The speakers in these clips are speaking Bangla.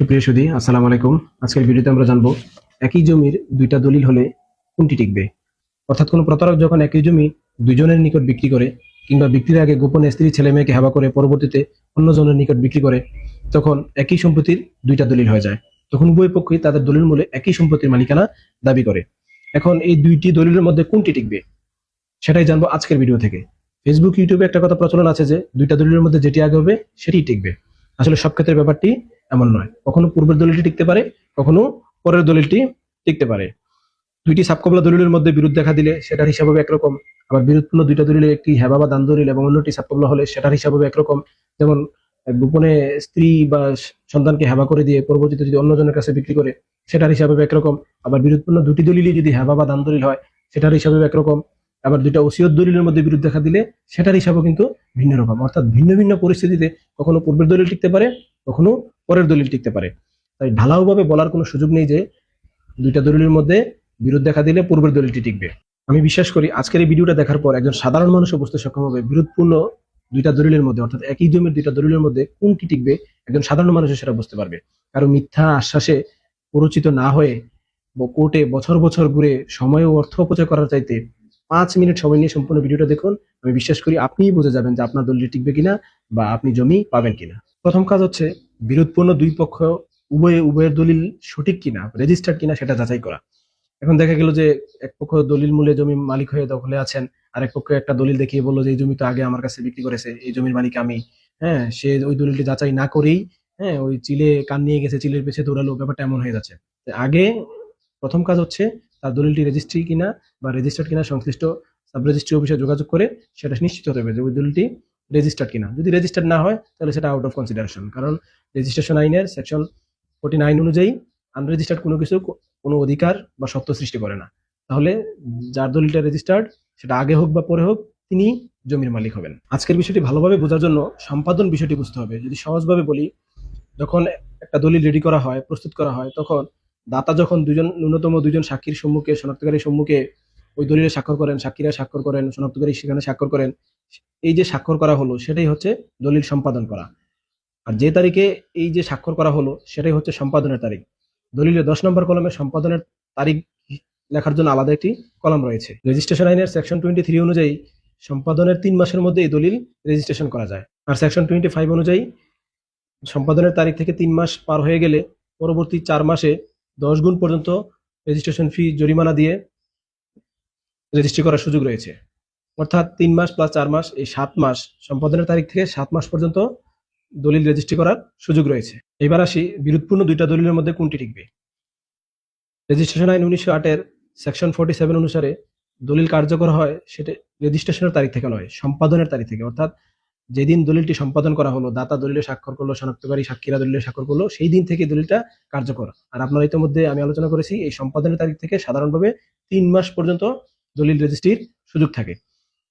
প্রিয় সুধী, আসসালামু আলাইকুম। আজকের ভিডিওতে আমরা জানবো একই জমির দুইটা দলিল হলে কোনটি টিকবে। অর্থাৎ কোনো প্রতারক যখন একই জমি দুইজনের নিকট বিক্রি করে কিংবা বিক্রির আগে গোপনে স্ত্রী ছেলে মেয়েকে হেবা করে পরবর্তীতে অন্যজনের নিকট বিক্রি করে, তখন একই সম্পত্তির দুইটা দলিল হয়ে যায়। তখন উভয় পক্ষই তাদের দলিল মূলে একই সম্পত্তির মালিকানা দাবি করে। এখন এই দুইটি দলিলের মধ্যে কোনটি টিকবে সেটাই জানবো আজকের ভিডিও থেকে। ফেসবুক, ইউটিউবে একটা কথা প্রচলন আছে যে দুইটা দলিলের মধ্যে যেটি আগে হবে সেটিই টিকবে। আসলে সব ক্ষেত্রে ব্যাপারটি এমন নয়। কখনো পূর্বের দলিলটি টিকতে পারে, কখনো পরের দলিলটি টিকতে পারে। দুইটি সাবকবলা দলিলের মধ্যে বিরোধ দেখা দিলে সেটার হিসাব হবে একরকম, আবার বিরোধপূর্ণ দুইটা দলিলে একটি হেবা বা দান দলিল এবং অন্যটি সাবকবলা হলে সেটার হিসাব হবে একরকম। যেমন গোপনে স্ত্রী বা সন্তানকে হেবা করে দিয়ে পরবর্তীতে যদি অন্যজনের কাছে বিক্রি করে সেটার হিসাব হবে একরকম। আবার বিরোধপূর্ণ দুটি দলিলই যদি হেবা বা দান দলিল হয় সেটার হিসাব হবে একরকম। আবার দুইটা ওসিয়ত দলিলের মধ্যে বিরোধ দেখা দিলে সেটার হিসাবও কিন্তু ভিন্ন রকম। অর্থাৎ ভিন্ন ভিন্ন পরিস্থিতিতে কখনো পূর্বের দলিল টিকতে পারে, কখনো পরের দলিল টিকতে পারে। তাই ঢালাও ভাবে বলার কোনো সুযোগ নেই যে দুইটা দলিলের মধ্যে বিরোধ দেখা দিলে পূর্বের দলিলটি টিকবে। আমি বিশ্বাস করি আজকের এই ভিডিওটা দেখার পর একজন সাধারণ মানুষও বুঝতে সক্ষম হবে বিরোধপূর্ণ দুইটা দলিলের মধ্যে, অর্থাৎ একই জমির দুইটা দলিলের মধ্যে কোনটি টিকবে। একজন সাধারণ মানুষও সেটা বুঝতে পারবে। কারণ মিথ্যা আশ্বাসে পরিচিত না হয়ে কোর্টে বছর বছর ঘুরে সময় ও অর্থ অপচয় করার চাইতে 5 মিনিট সময় নিয়ে সম্পূর্ণ ভিডিওটা দেখুন। আমি বিশ্বাস করি আপনিই বুঝে যাবেন যে আপনার দলিল টিকবে কিনা বা আপনি জমি পাবেন কিনা। প্রথম কাজ হচ্ছে বিরোধপূর্ণ দুই পক্ষ উভয়ের দলিল সঠিক কিনা, রেজিস্টার্ড কিনা সেটা যাচাই করা। এখন দেখা গেল যে এক পক্ষ দলিল মূলে জমি মালিক হয়ে দখলে আছেন, আরেক পক্ষ একটা দলিল দেখিয়ে বললো যে এই জমি তো আগে আমার কাছে বিক্রি করেছে, এই জমির মালিক আমি। হ্যাঁ, সে ওই দলিলটি যাচাই না করেই ওই চিলে কান নিয়ে গেছে, চিলের পেছে দৌড়ালো, ব্যাপারটা এমন হয়ে যাচ্ছে। আগে প্রথম কাজ হচ্ছে তার দলিলটি রেজিস্ট্রি কিনা বা রেজিস্টার্ড কিনা সংশ্লিষ্ট সাব রেজিস্ট্রি অফিসে যোগাযোগ করে সেটা নিশ্চিত হতে হবে যে ওই দলিলটি রেজিস্টার্ড কিনা। যদি রেজিস্টার্ড না হয় তাহলে সেটা আউট অফ কনসিডারেশন। কারণ রেজিস্ট্রেশন আইনের সেকশন 49 অনুযায়ী আনরেজিস্টার্ড কোনো কিছু কোনো অধিকার বা সত্ত্ব সৃষ্টি করে না। তাহলে যার দলিলটা রেজিস্টার্ড সেটা আগে হোক বা পরে হোক তিনি জমির মালিক হবেন। আজকের বিষয়টি ভালোভাবে বোঝার জন্য সম্পাদন বিষয়টি বুঝতে হবে। যদি সহজভাবে বলি, যখন একটা দলিল রেডি করা হয়, প্রস্তুত করা হয়, তখন দাতা যখন ন্যূনতম দুইজন সাক্ষীর সম্মুখে, শনাক্তকারীর সম্মুখে ওই দলিলে স্বাক্ষর করেন, সাক্ষীরা স্বাক্ষর করেন, শনাক্তকারী সেখানে স্বাক্ষর করেন, এই যে স্বাক্ষর করা হলো সেটাই হচ্ছে দলিল সম্পাদন করা। আর যে তারিখে এই যে স্বাক্ষর করা হলো সেটাই হচ্ছে সম্পাদনের তারিখ। দলিলের 10 নম্বর কলমে সম্পাদনের তারিখ লেখার জন্য আলাদা একটি কলম রয়েছে। রেজিস্ট্রেশন আইনের সেকশন 23 অনুযায়ী সম্পাদনের 3 মাসের মধ্যে এই দলিল রেজিস্ট্রেশন করা যায়। আর সেকশন 25 অনুযায়ী সম্পাদনের তারিখ থেকে 3 মাস পার হয়ে গেলে পরবর্তী 4 মাসে 10 গুণ পর্যন্ত রেজিস্ট্রেশন ফি জরিমানা দিয়ে রেজিস্ট্রি করার সুযোগ রয়েছে। অর্থাৎ 3 মাস প্লাস 4 মাস, এই 7 মাস, সম্পাদনের তারিখ থেকে 7 মাস পর্যন্ত দলিল রেজিস্ট্রি করার সুযোগ রয়েছে। এবার আসি বিরোধপূর্ণ দুইটা দলিলের মধ্যে কোনটি টিকবে। রেজিস্ট্রেশন আইন 1908-এর সেকশন 47 অনুসারে দলিল কার্যকর হয় সেটা রেজিস্ট্রেশনের তারিখ থেকে নয়, সম্পাদনের তারিখ থেকে। অর্থাৎ যেদিন দলিলটি সম্পাদন করা হলো, দাতা দলিলে স্বাক্ষর করলো, শনাক্তকারী সাক্ষীরা দলিলে স্বাক্ষর করলো, সেই দিন থেকে দলিলটা কার্যকর। আর আপনারা ইতিমধ্যে আমি আলোচনা করেছি এই সম্পাদনের তারিখ থেকে সাধারণভাবে 3 মাস পর্যন্ত দলিল রেজিস্ট্রির সুযোগ থাকে।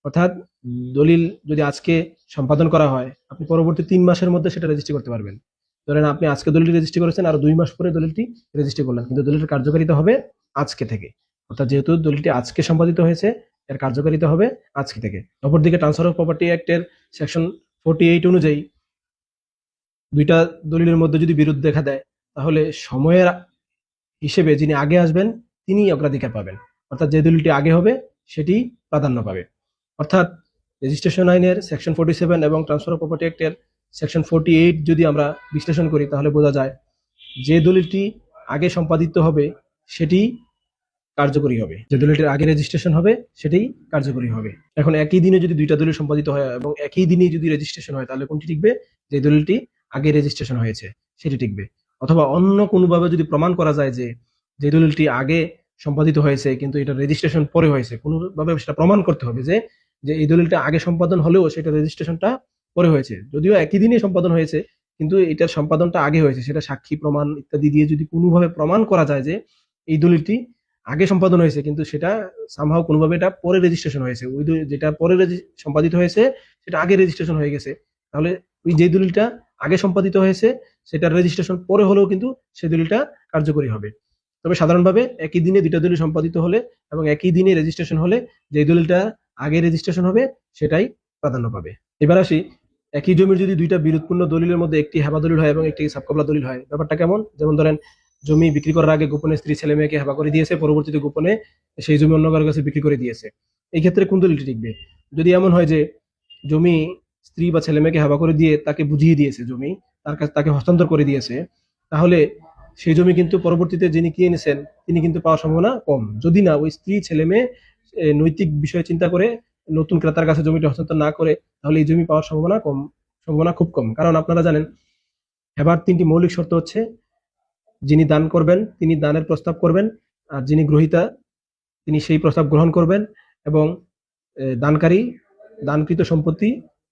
অর্থাৎ দলিল যদি আজকে সম্পাদন করা হয়, আপনি পরবর্তী 3 মাসের মধ্যে সেটা রেজিস্ট্রি করতে পারবেন। ধরেন আপনি আজকে দলিলটি রেজিস্ট্রি করেছেন, আর 2 মাস পরে দলিলটি রেজিস্ট্রি করলেন, কিন্তু দলিলের কার্যকারিতা হবে আজকে থেকে। অর্থাৎ যেহেতু দলিলটি আজকে সম্পাদিত হয়েছে, এর কার্যকারিতা হবে আজকে থেকে। অপরদিকে ট্রান্সফার অফ প্রপার্টি অ্যাক্টের সেকশন 48 অনুযায়ী দুইটা দলিলের মধ্যে যদি বিরোধ দেখা দেয়, তাহলে সময়ের হিসেবে যিনি আগে আসবেন তিনি অগ্রাধিকার পাবেন। অর্থাৎ যে দলিলটি আগে হবে সেটি প্রাধান্য পাবে। অর্থাৎ রেজিস্ট্রেশন আইনের সেকশন 47 এবং ট্রান্সফার অফ প্রপার্টি অ্যাক্টের সেকশন 48 যদি আমরা বিশ্লেষণ করি, তাহলে বোঝা যায় যে দলিলটি আগে সম্পাদিত হবে সেটি কার্যকরী হবে, যে দলিলটির আগে রেজিস্ট্রেশন হবে সেটাই কার্যকরী হবে। এখন একই দিনে যদি দুইটা দলিল সম্পাদিত হয় এবং একই দিনে যদি রেজিস্ট্রেশন হয়, তাহলে কোনটি টিকবে? যে দলিলটি আগে রেজিস্ট্রেশন হয়েছে সেটি টিকবে। অথবা অন্য কোনোভাবে যদি প্রমাণ করা যায় যে যে দলিলটি আগে সম্পাদিত হয়েছে কিন্তু এটা রেজিস্ট্রেশন পরে হয়েছে, কোনোভাবে সেটা প্রমাণ করতে হবে যে যে এই দলিলটা আগে সম্পাদন হলেও সেটা রেজিস্ট্রেশনটা পরে হয়েছে। যদিও একই দিনে সম্পাদন হয়েছে কিন্তু এটার সম্পাদনটা আগে হয়েছে, সেটা সাক্ষী প্রমাণ ইত্যাদি দিয়ে যদি কোনোভাবে প্রমাণ করা যায় যে এই দলিলটি আগে সম্পাদন হয়েছে কিন্তু সেটা সামহাও কোনোভাবে এটা পরে রেজিস্ট্রেশন হয়েছে, ওই যেটা পরে সম্পাদিত হয়েছে সেটা আগে রেজিস্ট্রেশন হয়ে গেছে, তাহলে ওই যে দলিলটা আগে সম্পাদিত হয়েছে সেটার রেজিস্ট্রেশন পরে হলেও কিন্তু সেই দলিলটা কার্যকরী হবে। তবে সাধারণভাবে একই দিনে দুইটা দলিল সম্পাদিত হলে এবং একই দিনে রেজিস্ট্রেশন হলে যে দলিলটা আগে রেজিস্ট্রেশন হবে সেটাই প্রাধান্য পাবে। এবার আসি একই জমির যদি দুইটা বিরোধপূর্ণ দলিলের মধ্যে একটি হেবা দলিল হয় এবং একটি সাবকবলা দলিল হয়, ব্যাপারটা কেমন? যেমন ধরেন, জমি বিক্রি করার আগে গোপনে স্ত্রী ছেলে মেয়েকে হেবা করে দিয়েছে, পরবর্তীতে গোপনে সেই জমি অন্য কারো কাছে বিক্রি করে দিয়েছে। এই ক্ষেত্রে কোন দলিলটি টিকবে? যদি এমন হয় যে জমি স্ত্রী বা ছেলে মেয়েকে হেবা করে দিয়ে তাকে বুঝিয়ে দিয়েছে জমি, তার কাছে তাকে হস্তান্তর করে দিয়েছে, তাহলে সেই জমি কিন্তু পরবর্তীতে যিনি কিনে নিয়েছেন তিনি কিন্তু পাওয়ার সম্ভাবনা কম, যদি না ওই স্ত্রী ছেলে মেয়ে নৈতিক বিষয় চিন্তা করে নতুন ক্রেতার কাছে জমিটা হস্তান্তর না করে, তাহলে এই জমি পাওয়ার সম্ভাবনা কম, সম্ভাবনা খুব কম। কারণ আপনারা জানেন, হেবার তিনটি মৌলিক শর্ত হচ্ছে: যিনি দান করবেন তিনি দানের প্রস্তাব করবেন, আর যিনি গ্রহীতা তিনি সেই প্রস্তাব গ্রহণ করবেন, এবং দানকারী দানকৃত সম্পত্তি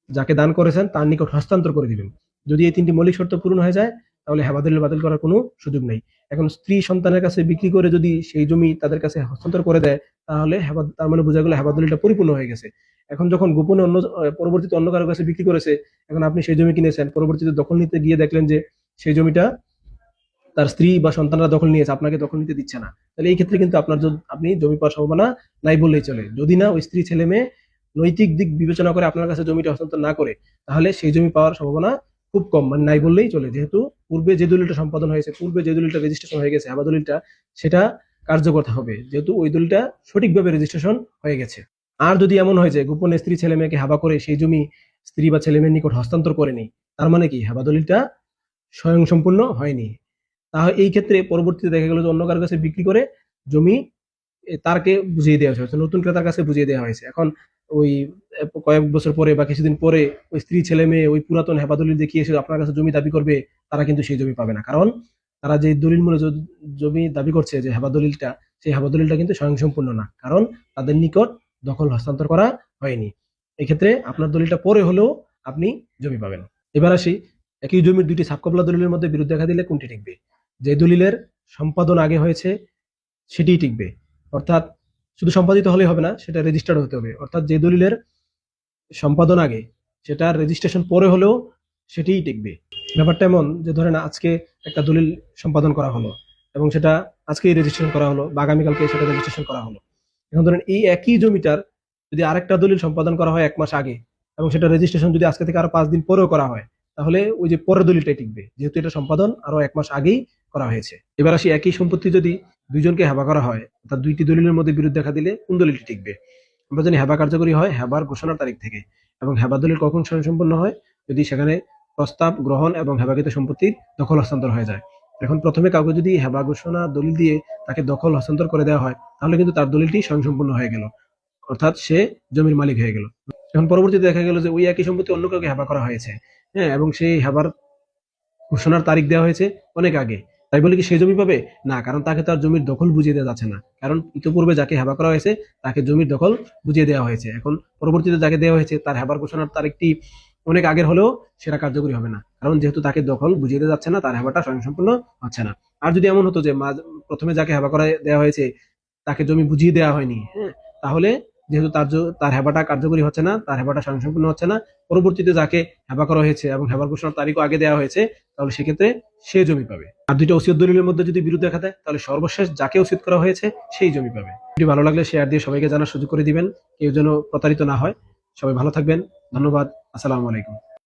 যাকে দান করেছেন তার নিকট হস্তান্তর করে দিবেন। যদি এই তিনটি মৌলিক শর্ত পূরণ হয়ে যায়, তাহলে হেবা দলিল বাতিল করার কোনো সুযোগ নেই। এখন স্ত্রী সন্তানের কাছে বিক্রি করে যদি সেই জমি তাদের কাছে হস্তান্তর করে দেয়, তাহলে তার মানে বোঝা গেল হেবা দলিলটা পরিপূর্ণ হয়ে গেছে। এখন যখন গোপনে পরবর্তীতে অন্য কারো কাছে বিক্রি করেছে, এখন আপনি সেই জমি কিনেছেন, পরবর্তীতে দখল নিতে গিয়ে দেখলেন যে সেই জমিটা তার স্ত্রী বা সন্তানরা দখল নিয়েছে, আপনাকে দখল নিতে দিচ্ছে না, তাহলে এই ক্ষেত্রে কিন্তু আপনি জমি পাওয়ার সম্ভাবনা নাই বললেই চলে। যদি না ওই স্ত্রী ছেলে মেয়ে নৈতিক দিক বিবেচনা করে আপনার কাছে জমিটা হস্তান্তর না করে, তাহলে সেই জমি পাওয়ার সম্ভাবনা খুব কম, মানে নাই বললেই চলে। যেহেতু পূর্বে যে দলিলটা সম্পাদন হয়েছে, পূর্বে যে দলিলটা রেজিস্ট্রেশন হয়ে গেছে হেবা দলিলটা, সেটা কার্যকর হবে, যেহেতু ওই দলিলটা সঠিকভাবে রেজিস্ট্রেশন হয়ে গেছে। আর যদি এমন হয় যে গোপনে স্ত্রী ছেলে মেয়েকে হাবা করে সেই জমি স্ত্রী বা ছেলে মেয়ের নিকট হস্তান্তর করেনি, তার মানে কি হেবা দলিলটা স্বয়ংসম্পূর্ণ হয়নি। তাহলে এই ক্ষেত্রে পরবর্তীতে দেখা গেল যে অন্য কারো কাছে বিক্রি করে জমি তারকে বুঝিয়ে দেওয়া হয়েছে, নতুন ক্রেতার কাছে বুঝিয়ে দেওয়া হয়েছে। এখন ওই কয়েক বছর পরে বা কিছুদিন পরে ওই স্ত্রী ছেলে মেয়ে ওই পুরাতন হেবা দলিল দেখিয়ে এসে আপনার কাছে জমি দাবি করবে, তারা কিন্তু সেই জমি পাবে না। কারণ তারা যে দলিল মূলে জমি দাবি করছে, যে হেবা দলিলটা, সেই হেবা দলিলটা কিন্তু স্বয়ংসম্পূর্ণ না, কারণ তাদের নিকট দখল হস্তান্তর করা হয়নি। এক্ষেত্রে আপনার দলিলটা পরে হলেও আপনি জমি পাবেন। এবার আসি, একই জমির দুইটি সাবকবলা দলিলের মধ্যে বিরোধ দেখা দিলে কোনটি টিকবে? যে দলিলের সম্পাদন আগে হয়েছে সেটিই টিকবে, অর্থাৎ শুধু সম্পাদিত হলেই হবে না, সেটা রেজিস্টার্ড হতে হবে। অর্থাৎ যে দলিলের সম্পাদন আগে সেটার রেজিস্ট্রেশন পরে হলেও সেটিই টিকবে। ব্যাপারটা এমন যে ধরেন আজকে একটা দলিল সম্পাদন করা হলো এবং সেটা আজকেই রেজিস্ট্রেশন করা হলো বা আগামীকালকে সেটা রেজিস্ট্রেশন করা হলো। এখন ধরেন এই একই জমিটার যদি আরেকটা দলিল সম্পাদন করা হয় 1 মাস আগে, এবং সেটা রেজিস্ট্রেশন যদি আজকে থেকে আরো 5 দিন পরেও করা হয়, তাহলে ওই যে পরের দলিলটাই টিকবে, যেহেতু এটা সম্পাদন আরো 1 মাস আগেই করা হয়েছে। এবার আসি, একই সম্পত্তি যদি দুইজনকে হেবা করা হয়, অর্থাৎ দুইটি দলিলের মধ্যে বিরোধ দেখা দিলে কোন দলিলটি টিকবে? আমরা জানি হেবা কার্যকরী হয় হেবার ঘোষণার তারিখ থেকে, এবং হেবা দলিল কখন স্বয়ংসম্পূর্ণ হয়? যদি সেখানে প্রস্তাব গ্রহণ এবং হেবাকৃত সম্পত্তির দখল হস্তান্তর হয়ে যায়। এখন প্রথমে কাউকে যদি হেবা ঘোষণা দলিল দিয়ে তাকে দখল হস্তান্তর করে দেওয়া হয়, তাহলে কিন্তু তার দলিলটি স্বয়ংসম্পূর্ণ হয়ে গেল, অর্থাৎ সে জমির মালিক হয়ে গেল। এখন পরবর্তীতে দেখা গেল যে ওই একই সম্পত্তি অন্য কাউকে হেবা করা হয়েছে, হ্যাঁ, এবং সেই হেবার ঘোষণার তারিখ দেওয়া হয়েছে অনেক আগে, তাই বলে কি সে জমি পাবে? না, কারণ তাকে তার জমির দখল বুঝিয়ে দেওয়া যাচ্ছে না, কারণ ইতিপূর্বে যাকে হেবা করা হয়েছে তাকে জমির দখল বুঝিয়ে দেওয়া হয়েছে। এখন পরবর্তীতে যাকে দেওয়া হয়েছে তার হেবার ঘোষণার তারিখটি অনেক আগের হলেও সেটা কার্যকরী হবে না, কারণ যেহেতু তাকে দখল বুঝিয়ে দেওয়া যাচ্ছে না, তার হেবাটা স্বয়ংসম্পূর্ণ হচ্ছে না। আর যদি এমন হতো যে প্রথমে যাকে হেবা করা দেওয়া হয়েছে তাকে জমি বুঝিয়ে দেওয়া হয়নি, হ্যাঁ, তাহলে যেহেতু তার হেবাটা কার্যকরী হচ্ছে না, তার হেবাটা স্বয়ংসম্পূর্ণ হচ্ছে না, পরবর্তীতে যাকে হেবা করা হয়েছে এবং হেবার ঘোষণার তারিখও আগে দেওয়া হয়েছে, তাহলে সেক্ষেত্রে সে জমি পাবে। আর দুইটা ওসিয়ত দলিলের মধ্যে যদি বিরোধ দেখা দেয়, তাহলে সর্বশেষ যাকে ওসিয়ত করা হয়েছে সেই জমি পাবে। ভিডিও ভালো লাগলে শেয়ার দিয়ে সবাইকে জানার সুযোগ করে দিবেন, কেউ যেন প্রতারিত না হয়। সবাই ভালো থাকবেন, ধন্যবাদ, আসসালামু আলাইকুম।